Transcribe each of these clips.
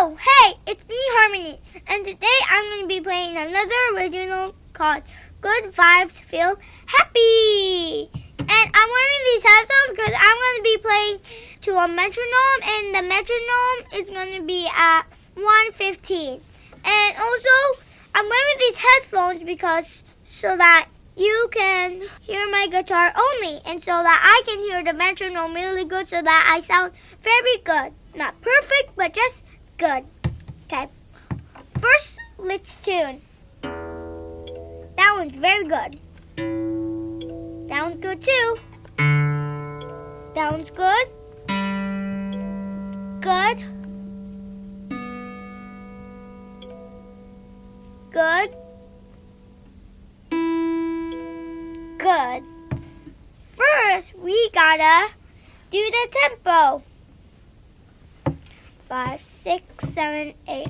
Oh, hey, it's me, Harmony, and today I'm going to be playing another original called Good Vibes Feel Happy. And I'm wearing these headphones because I'm going to be playing to a metronome, and the metronome is going to be at 1:15. And also, I'm wearing these headphones because so that you can hear my guitar only, and so that I can hear the metronome really good, so that I sound very good. Not perfect, but just good. Okay. First, let's tune. That one's very good. That one's good too. That one's good. Good. Good. Good. First, we gotta do the tempo. 5, 6, 7, 8.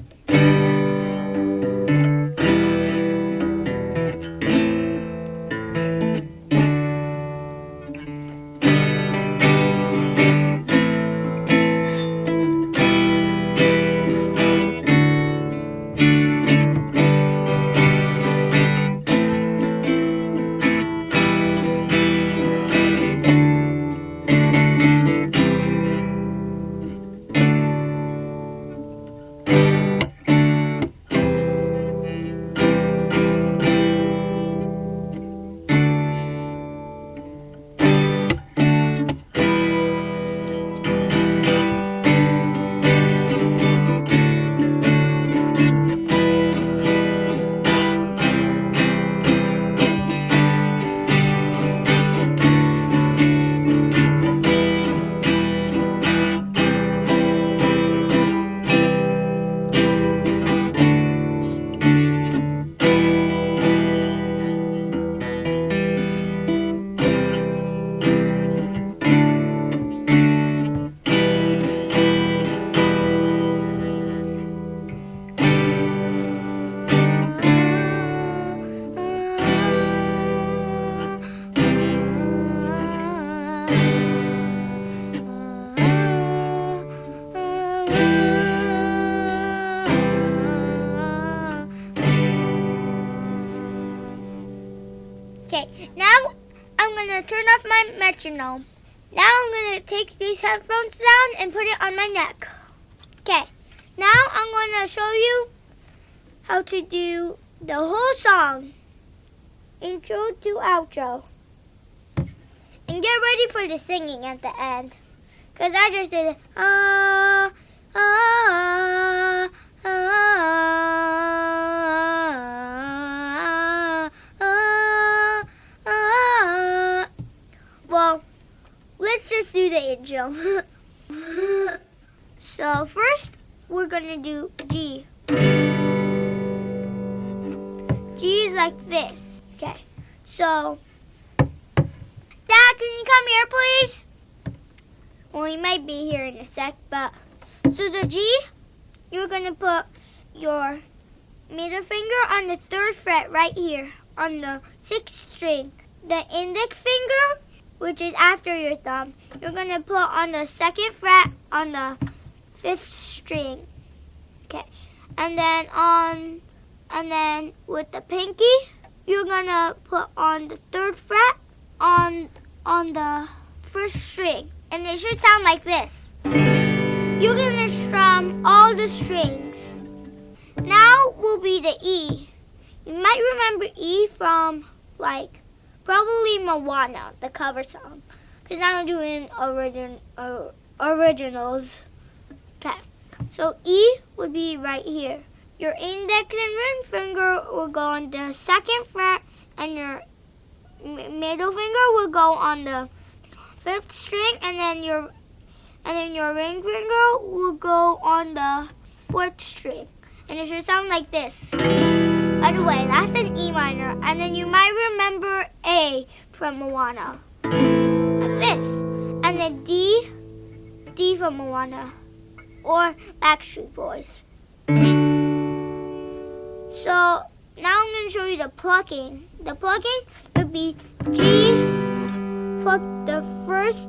Okay, now I'm going to turn off my metronome. Now I'm going to take these headphones down and put it on my neck. Okay, now I'm going to show you how to do the whole song. Intro to outro. And get ready for the singing at the end. Because I just did it. Well, let's just do the intro. So first, we're going to do G. G is like this. Okay, so, Dad, can you come here, please? Well, he might be here in a sec, but, so the G, you're going to put your middle finger on the 3rd fret right here, on the 6th string. The index finger, which is after your thumb, you're going to put on the 2nd fret on the 5th string. Okay, and then with the pinky, you're going to put on the 3rd fret on the 1st string. And it should sound like this. You're going to strum all the strings. Now will be the E. You might remember E from, like, probably Moana, the cover song. Because now I'm doing originals. Okay, so E would be right here. Your index and ring finger will go on the 2nd fret, and your middle finger will go on the 5th string, and then your ring finger will go on the 4th string. And it should sound like this. By the way, that's an E minor, and then you might remember A from Moana, like this, and then D from Moana, or Backstreet Boys. So now I'm going to show you the plucking. The plucking would be G, pluck the 1st,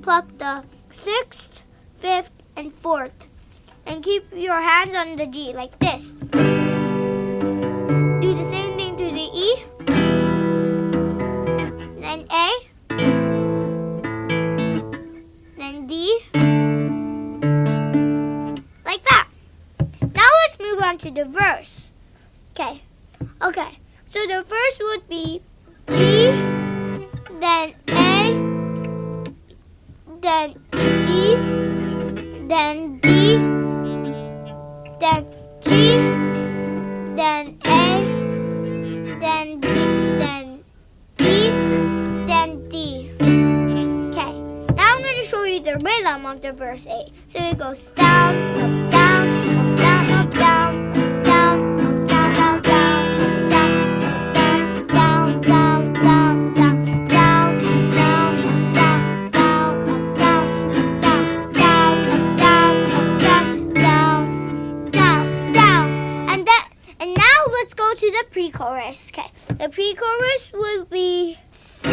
pluck the 6th, 5th, and fourth. And keep your hands on the G like this. Do the same thing to the E. Then A. Then D. Like that. Now let's move on to the verse. Okay. So the verse would be G, then A, then E, then D, then G, then A, then B, then E, then D. Okay. Now I'm going to show you the rhythm of the verse A. So it goes down, up, down, up, down, up, down. Pre-chorus. Okay, the pre-chorus will be C,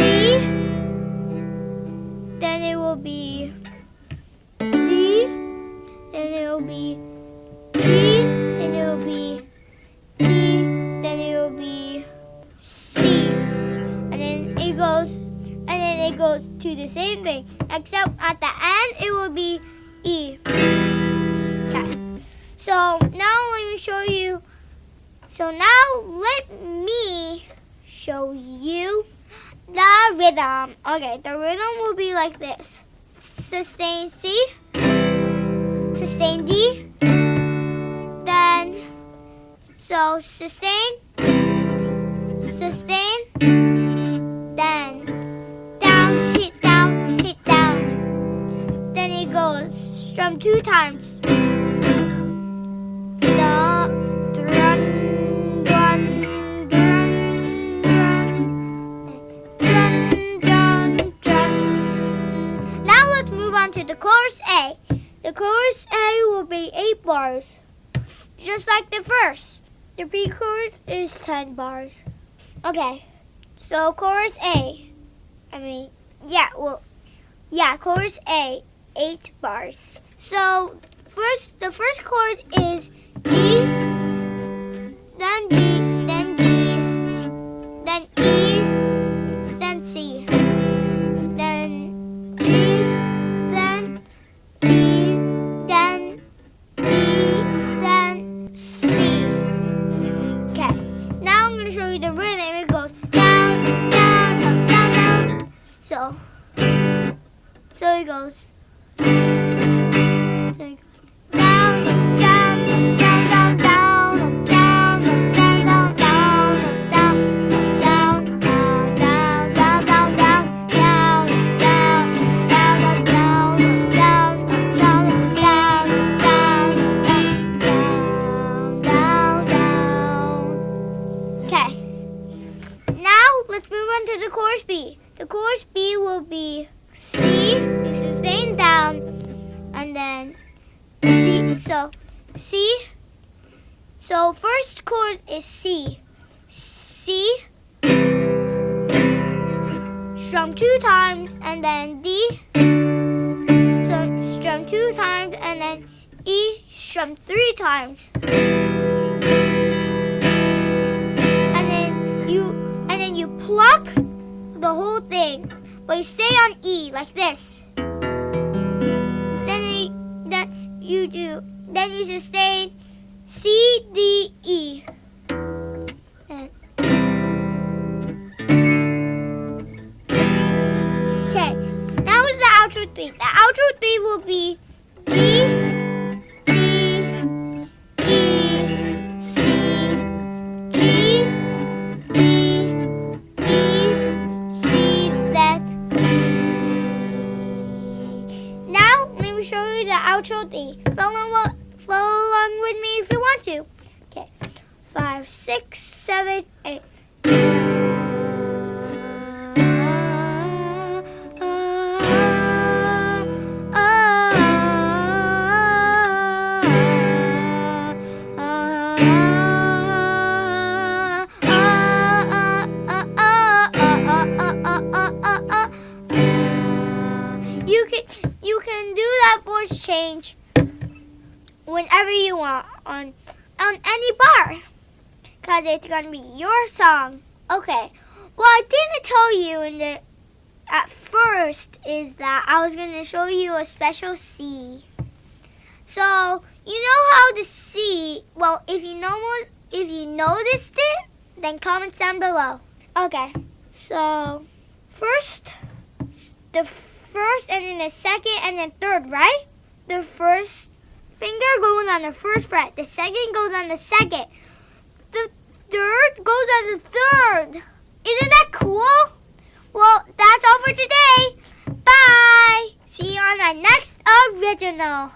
then it will be D, then it will be G, then it will be D, then it will be C, and then it goes to the same thing, except at the end it will be E. Okay, so now let me show you. So now let me show you the rhythm. Okay, the rhythm will be like this. Sustain C, sustain D, then, so sustain, sustain, then down, hit down, hit down. Then it goes strum 2 times. To the chorus A. The chorus A will be 8 bars, just like the verse. The pre-chorus is 10 bars. Okay, so chorus A. Chorus A, 8 bars. So the first chord is D, then D, then D, then E, then C, then G, then E, then D, then C. Okay, now I'm going to show you the rhythm. It goes down, down, down, down, down. So it goes. The chorus B. The chorus B will be C, you sustain down, and then D. So C. So first chord is C. C. Strum 2 times, and then D. Strum 2 times, and then E. Strum 3 times. And then you pluck the whole thing, but you stay on E like this. Then you sustain C, D, E. Okay, now is the outro 3. The outro 3 will be G, D, E, C, G, D, show you the outro 3. Follow along with me if you want to. Okay, 5, 6, 7, 8. You can do that voice change whenever you want on any bar. Because it's going to be your song. Okay. Well, I didn't tell you at first is that I was going to show you a special C. So, you know how the C, well, if you noticed it, then comment down below. Okay. So, the first and then the second and then third, right? The first finger goes on the first fret. The second goes on the second. The third goes on the third. Isn't that cool? Well, that's all for today. Bye. See you on my next original.